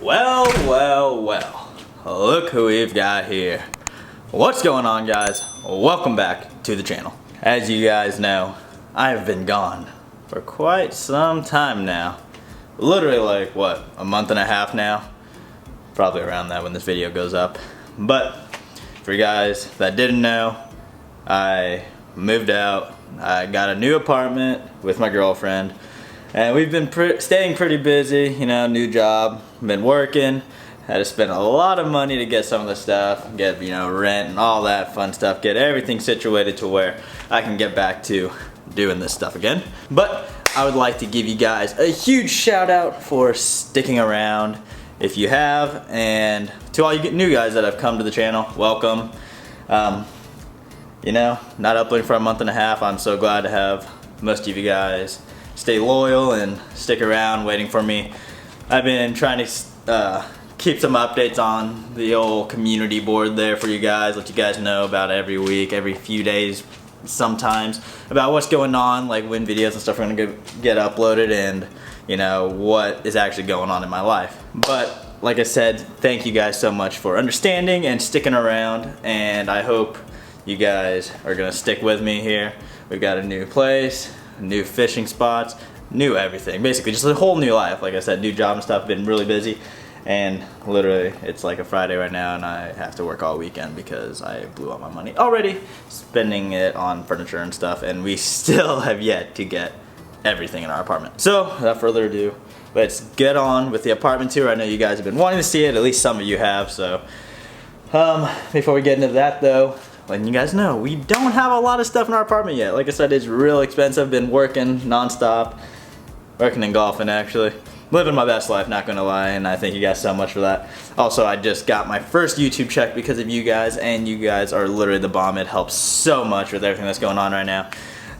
Well, look who we've got here. What's going on, guys? Welcome back to the channel. As you guys know, I have been gone for quite some time now. Literally like, what, a month and a half now? Probably around that when this video goes up. But for you guys that didn't know, I moved out. I got a new apartment with my girlfriend. And we've been staying pretty busy, you know, new job, been working, had to spend a lot of money to get some of the stuff, get, you know, rent and all that fun stuff, get everything situated to where I can get back to doing this stuff again. But I would like to give you guys a huge shout out for sticking around if you have, and to all you new guys that have come to the channel, welcome. You know, not uploading for a month and a half, I'm so glad to have most of you guys stay loyal and stick around waiting for me. I've been trying to keep some updates on the old community board there for you guys, let you guys know about every week, every few days sometimes, about what's going on, like when videos and stuff are gonna get uploaded and, you know, what is actually going on in my life. But like I said, thank you guys so much for understanding and sticking around, and I hope you guys are gonna stick with me here. We've got a new place, new fishing spots, new everything. Basically just a whole new life. Like I said, new job and stuff, been really busy. And literally it's like a Friday right now and I have to work all weekend because I blew all my money already spending it on furniture and stuff, and we still have yet to get everything in our apartment. So without further ado, let's get on with the apartment tour. I know you guys have been wanting to see it, at least some of you have. So before we get into that though, letting you guys know, we don't have a lot of stuff in our apartment yet. Like I said, it's real expensive. Been working non-stop, working and golfing actually. Living my best life, not gonna lie, and I thank you guys so much for that. Also, I just got my first YouTube check because of you guys, and you guys are literally the bomb. It helps so much with everything that's going on right now.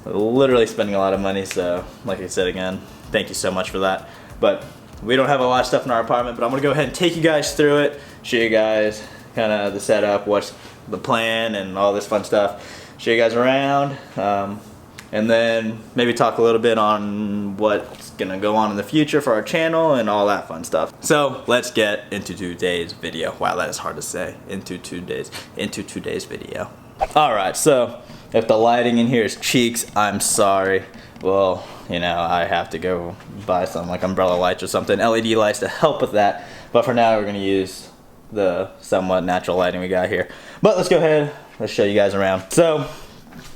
Literally spending a lot of money, so like I said again, thank you so much for that. But we don't have a lot of stuff in our apartment, but I'm gonna go ahead and take you guys through it, show you guys kind of the setup, what's the plan and all this fun stuff, show you guys around, and then maybe talk a little bit on what's gonna go on in the future for our channel and all that fun stuff. So let's get into today's video. Wow, that is hard to say. Into today's video. Alright, so if the lighting in here is cheeks, I'm sorry. Well, you know, I have to go buy some like umbrella lights or something, LED lights to help with that. But for now we're gonna use the somewhat natural lighting we got here. But let's go ahead, let's show you guys around. So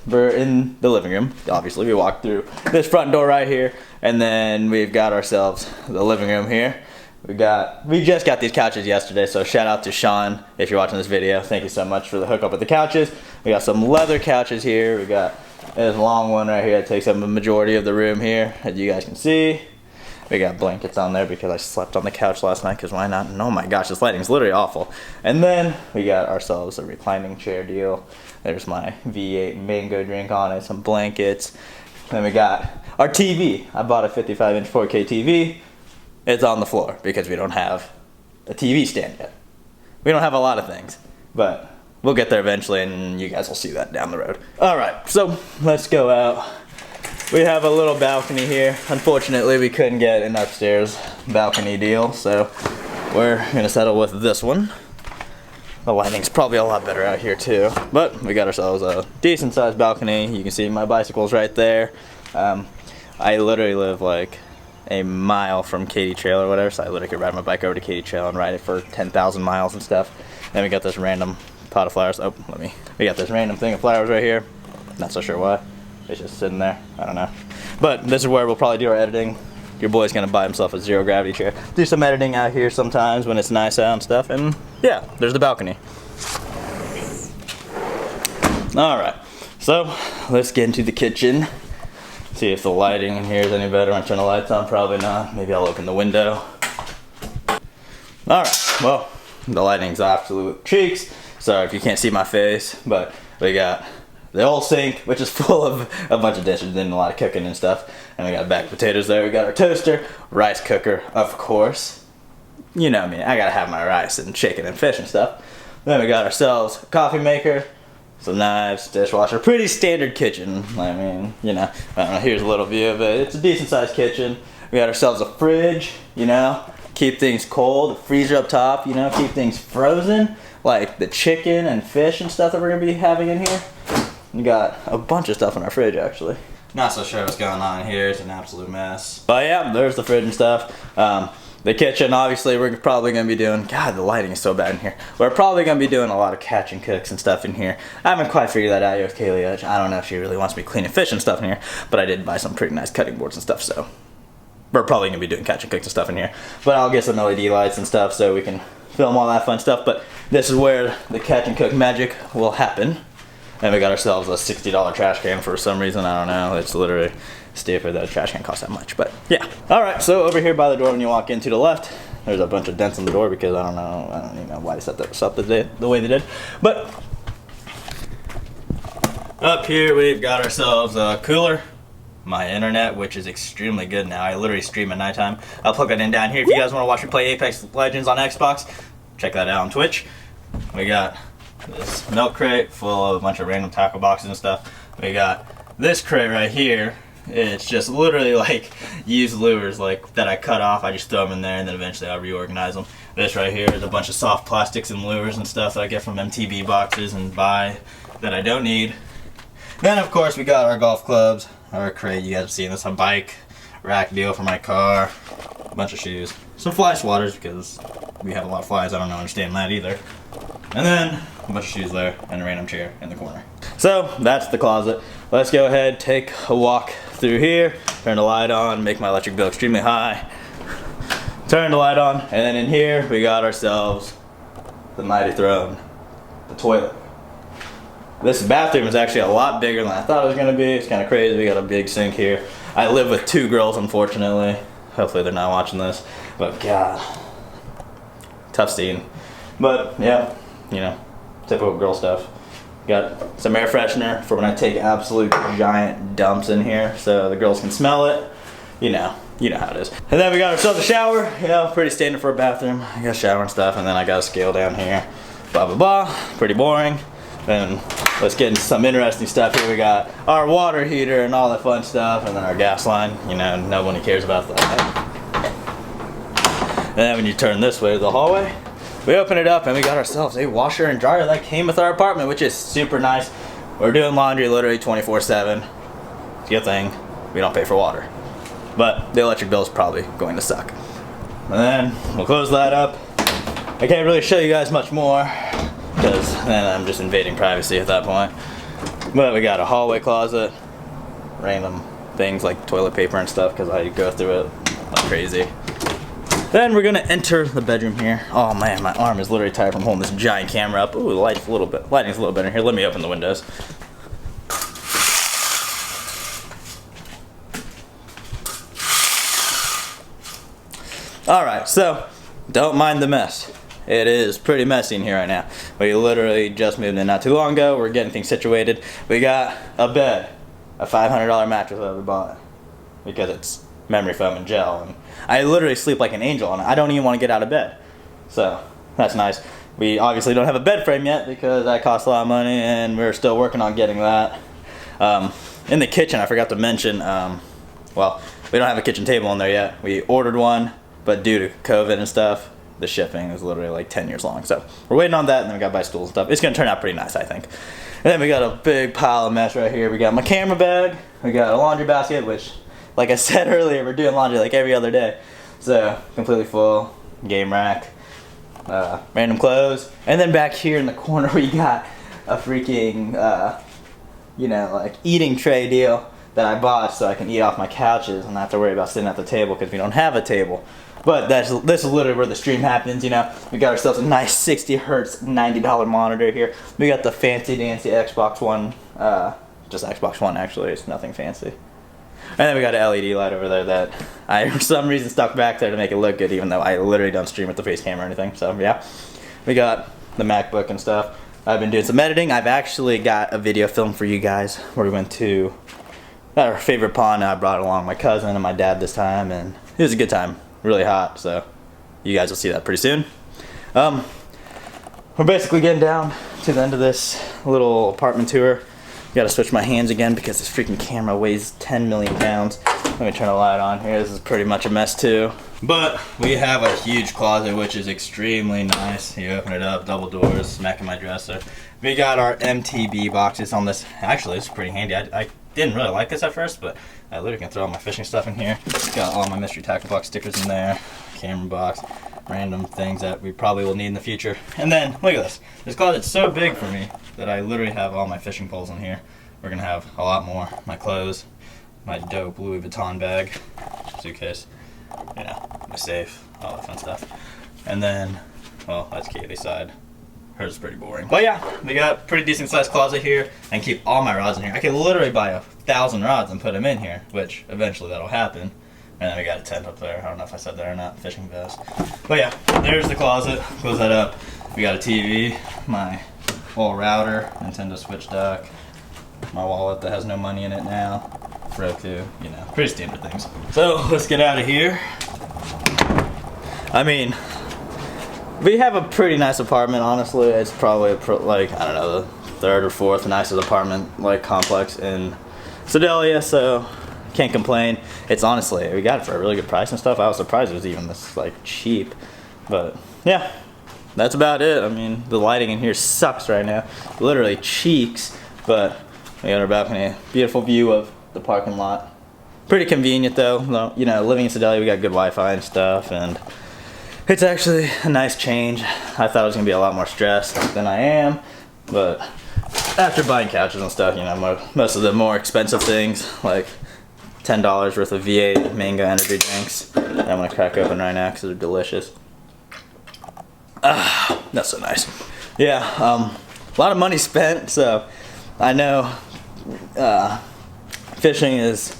we're in the living room. Obviously we walked through this front door right here, and then we've got ourselves the living room here. We just got these couches yesterday, so shout out to Sean if you're watching this video. Thank you so much for the hookup with the couches. We got some leather couches here. We got this long one right here that takes up a majority of the room here, as you guys can see. We got blankets on there because I slept on the couch last night, because why not? And oh my gosh, this lighting is literally awful. And then we got ourselves a reclining chair deal. There's my V8 mango drink on it, some blankets. Then we got our TV. I bought a 55-inch 4K TV. It's on the floor because we don't have a TV stand yet. We don't have a lot of things, but we'll get there eventually, and you guys will see that down the road. All right, so let's go out. We have a little balcony here. Unfortunately, we couldn't get an upstairs balcony deal, so we're gonna settle with this one. The lighting's probably a lot better out here too, but we got ourselves a decent sized balcony. You can see my bicycles right there. I literally live like a mile from Katy Trail or whatever, so I literally could ride my bike over to Katy Trail and ride it for 10,000 miles and stuff. Then we got this random pot of flowers. Oh, we got this random thing of flowers right here. Not so sure why. It's just sitting there. I don't know. But this is where we'll probably do our editing. Your boy's gonna buy himself a zero gravity chair. Do some editing out here sometimes when it's nice out and stuff. And yeah, there's the balcony. Alright, so let's get into the kitchen. See if the lighting in here is any better. I'm turn the lights on, probably not. Maybe I'll open the window. Alright, well, the lighting's absolute cheeks. Sorry if you can't see my face, but we got the old sink, which is full of a bunch of dishes and a lot of cooking and stuff. And we got baked potatoes there. We got our toaster, rice cooker, of course. You know me, I gotta have my rice and chicken and fish and stuff. Then we got ourselves a coffee maker, some knives, dishwasher. Pretty standard kitchen. I mean, you know, I don't know, here's a little view of it. It's a decent sized kitchen. We got ourselves a fridge, you know. keep things cold. Freezer up top, you know, keep things frozen, like the chicken and fish and stuff that we're gonna be having in here. We got a bunch of stuff in our fridge, actually. Not so sure what's going on here. It's an absolute mess. But yeah, there's the fridge and stuff. The kitchen, obviously, we're probably going to be doing... God, the lighting is so bad in here. We're probably going to be doing a lot of catch and cooks and stuff in here. I haven't quite figured that out yet with Kaylee. I don't know if she really wants me cleaning fish and stuff in here, but I did buy some pretty nice cutting boards and stuff, so... We're probably going to be doing catch and cooks and stuff in here. But I'll get some LED lights and stuff so we can film all that fun stuff. But this is where the catch and cook magic will happen. And we got ourselves a $60 trash can for some reason. I don't know. It's literally stupid that a trash can costs that much. But yeah. Alright, so over here by the door when you walk in to the left, there's a bunch of dents in the door because I don't even know why they set this up the way they did. But up here we've got ourselves a cooler. My internet, which is extremely good now. I literally stream at nighttime. I'll plug that in down here. If you guys want to watch me play Apex Legends on Xbox, check that out on Twitch. We got this milk crate full of a bunch of random tackle boxes and stuff. We got this crate right here. It's just literally like used lures like that I cut off. I just throw them in there and then eventually I'll reorganize them. This right here is a bunch of soft plastics and lures and stuff that I get from MTB boxes and buy that I don't need. Then of course we got our golf clubs, our crate, you guys have seen this, a bike rack deal for my car, a bunch of shoes, some fly swatters because we have a lot of flies, I don't understand that either. And then a bunch of shoes there and a random chair in the corner. So that's the closet. Let's go ahead, take a walk through here, turn the light on, make my electric bill extremely high. Turn the light on, and then in here we got ourselves the mighty throne, the toilet. This bathroom is actually a lot bigger than I thought it was going to be. It's kind of crazy. We got a big sink here. I live with 2 girls, unfortunately. Hopefully they're not watching this. But God, tough scene. But yeah, you know, typical girl stuff. Got some air freshener for when I take absolute giant dumps in here, so the girls can smell it. You know how it is. And then we got ourselves a shower. You know, pretty standard for a bathroom. I got a shower and stuff, and then I got a scale down here. Blah blah blah. Pretty boring. Then let's get into some interesting stuff here. We got our water heater and all that fun stuff, and then our gas line. You know, nobody cares about that. And then when you turn this way to the hallway, we open it up and we got ourselves a washer and dryer that came with our apartment, which is super nice. We're doing laundry literally 24/7. It's a good thing. We don't pay for water. But the electric bill is probably going to suck. And then we'll close that up. I can't really show you guys much more because then I'm just invading privacy at that point. But we got a hallway closet, random things like toilet paper and stuff because I go through it like crazy. Then we're gonna enter the bedroom here. Oh man, my arm is literally tired from holding this giant camera up. Ooh, the lighting's a little better here. Let me open the windows. Alright, so don't mind the mess. It is pretty messy in here right now. We literally just moved in not too long ago. We're getting things situated. We got a bed, a $500 mattress that we bought because it's memory foam and gel, and I literally sleep like an angel on it. I don't even want to get out of bed. So that's nice. We obviously don't have a bed frame yet because that costs a lot of money and we're still working on getting that. In the kitchen, I forgot to mention, well, we don't have a kitchen table in there yet. We ordered one, but due to COVID and stuff, the shipping is literally like 10 years long. So we're waiting on that, and then we got to buy stools and stuff. It's going to turn out pretty nice, I think. And then we got a big pile of mess right here. We got my camera bag. We got a laundry basket, which, like I said earlier, we're doing laundry like every other day. So completely full. Game rack. Random clothes. And then back here in the corner we got a freaking, you know, like eating tray deal that I bought so I can eat off my couches and not have to worry about sitting at the table because we don't have a table. But this is literally where the stream happens, you know. We got ourselves a nice 60 hertz, $90 monitor here. We got the fancy dancy Xbox One, just Xbox One actually, it's nothing fancy. And then we got an LED light over there that I, for some reason, stuck back there to make it look good, even though I literally don't stream with the face camera or anything. So yeah, we got the MacBook and stuff. I've been doing some editing. I've actually got a video film for you guys where we went to our favorite pond. I brought along my cousin and my dad this time, and it was a good time. Really hot, so you guys will see that pretty soon. We're basically getting down to the end of this little apartment tour. Gotta switch my hands again because this freaking camera weighs 10 million pounds. Let me turn the light on here. This is pretty much a mess too. But we have a huge closet, which is extremely nice. You open it up, double doors, smack in my dresser. We got our MTB boxes on this. Actually, it's pretty handy. I didn't really like this at first, but I literally can throw all my fishing stuff in here. Got all my mystery tackle box stickers in there, camera box, random things that we probably will need in the future. And then, look at this. This closet's so big for me that I literally have all my fishing poles in here. We're gonna have a lot more. My clothes, my dope Louis Vuitton bag, suitcase, you know, my safe, all that fun stuff. And then, well, that's Kaylee's side. Hers is pretty boring. But yeah, we got a pretty decent sized closet here and keep all my rods in here. I could literally buy 1,000 rods and put them in here, which eventually that'll happen. And then we got a tent up there. I don't know if I said that or not, fishing vest. But yeah, there's the closet. Close that up. We got a TV, my old router, Nintendo Switch dock, my wallet that has no money in it now, Roku, you know, pretty standard things. So let's get out of here. I mean, we have a pretty nice apartment, honestly. It's probably like, I don't know, the third or fourth nicest apartment like complex in Sedalia, so can't complain. It's honestly, we got it for a really good price and stuff. I was surprised it was even this like cheap, but yeah, that's about it. I mean, the lighting in here sucks right now, literally cheeks, but we got our balcony, beautiful view of the parking lot. Pretty convenient though, you know, living in Sedalia, we got good Wi-Fi and stuff, and it's actually a nice change. I thought I was gonna be a lot more stressed than I am, but after buying couches and stuff, you know, most of the more expensive things, like $10 worth of V8 mango energy drinks that I'm gonna crack open right now because they're delicious. Ah, that's so nice. Yeah, a lot of money spent, so I know fishing is,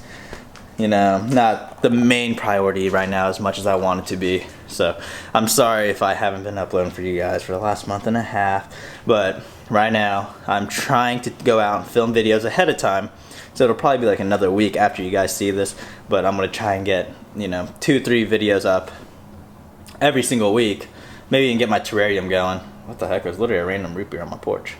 you know, not the main priority right now as much as I want it to be. So I'm sorry if I haven't been uploading for you guys for the last month and a half, but right now I'm trying to go out and film videos ahead of time. So it'll probably be like another week after you guys see this, but I'm gonna try and get, you know, 2-3 videos up every single week. Maybe even get my terrarium going. What the heck, there's literally a random root beer on my porch.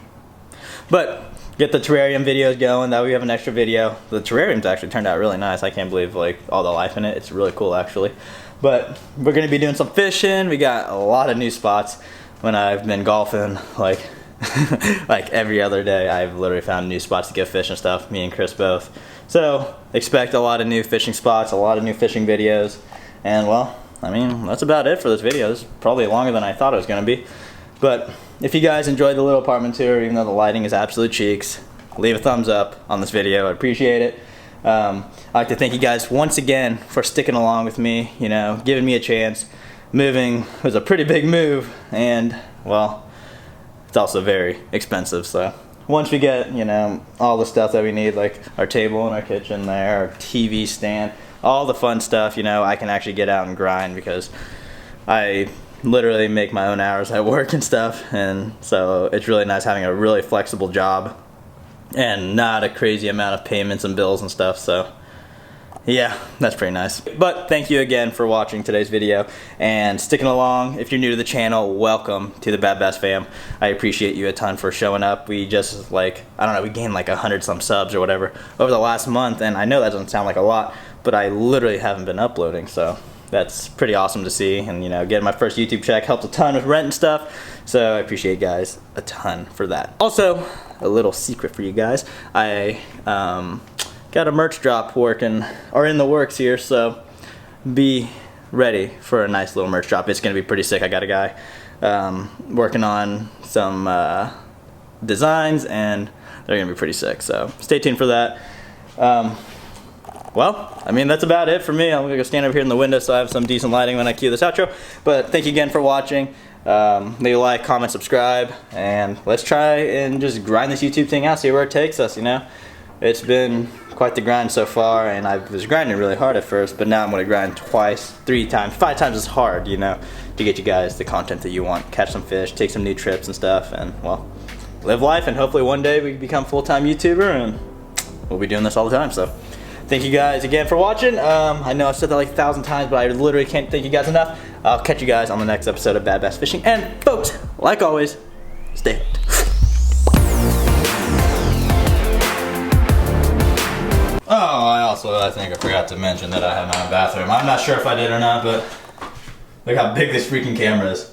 But get the terrarium videos going, that way we have an extra video. The terrarium's actually turned out really nice. I can't believe like all the life in it. It's really cool actually. But we're gonna be doing some fishing. We got a lot of new spots. When I've been golfing, like like every other day, I've literally found new spots to go fish and stuff, me and Chris both. So expect a lot of new fishing spots, a lot of new fishing videos. And well, I mean, that's about it for this video. This is probably longer than I thought it was gonna be. But if you guys enjoyed the little apartment tour, even though the lighting is absolute cheeks, leave a thumbs up on this video. I appreciate it. I'd like to thank you guys once again for sticking along with me, you know, giving me a chance. Moving was a pretty big move, and well, it's also very expensive. So once we get, you know, all the stuff that we need, like our table in our kitchen there, our TV stand, all the fun stuff, you know, I can actually get out and grind because I literally make my own hours at work and stuff, and so it's really nice having a really flexible job and not a crazy amount of payments and bills and stuff. So yeah, that's pretty nice. But thank you again for watching today's video and sticking along. If you're new to the channel, welcome to the Bad Bass fam. I appreciate you a ton for showing up. We just, like, I don't know, we gained like 100 some subs or whatever over the last month, and I know that doesn't sound like a lot, but I literally haven't been uploading, so that's pretty awesome to see. And you know, getting my first YouTube check helped a ton with rent and stuff, so I appreciate you guys a ton for that. Also, a little secret for you guys, I got a merch drop working, or in the works here, so be ready for a nice little merch drop. It's gonna be pretty sick. I got a guy working on some designs, and they're gonna be pretty sick, so stay tuned for that. Well, I mean, that's about it for me. I'm gonna go stand over here in the window so I have some decent lighting when I cue this outro. But thank you again for watching. Leave a like, comment, subscribe, and let's try and just grind this YouTube thing out, see where it takes us, you know? It's been quite the grind so far, and I was grinding really hard at first, but now I'm gonna grind twice, 3 times, 5 times as hard, you know, to get you guys the content that you want. Catch some fish, take some new trips and stuff, and well, live life, and hopefully one day we become full-time YouTuber, and we'll be doing this all the time, so. Thank you guys again for watching. I know I've said that like 1,000 times, but I literally can't thank you guys enough. I'll catch you guys on the next episode of Bad Bass Fishing. And folks, like always, stay hooked. Oh, I also Also, I think I forgot to mention that I have my own bathroom. I'm not sure if I did or not, but look how big this freaking camera is.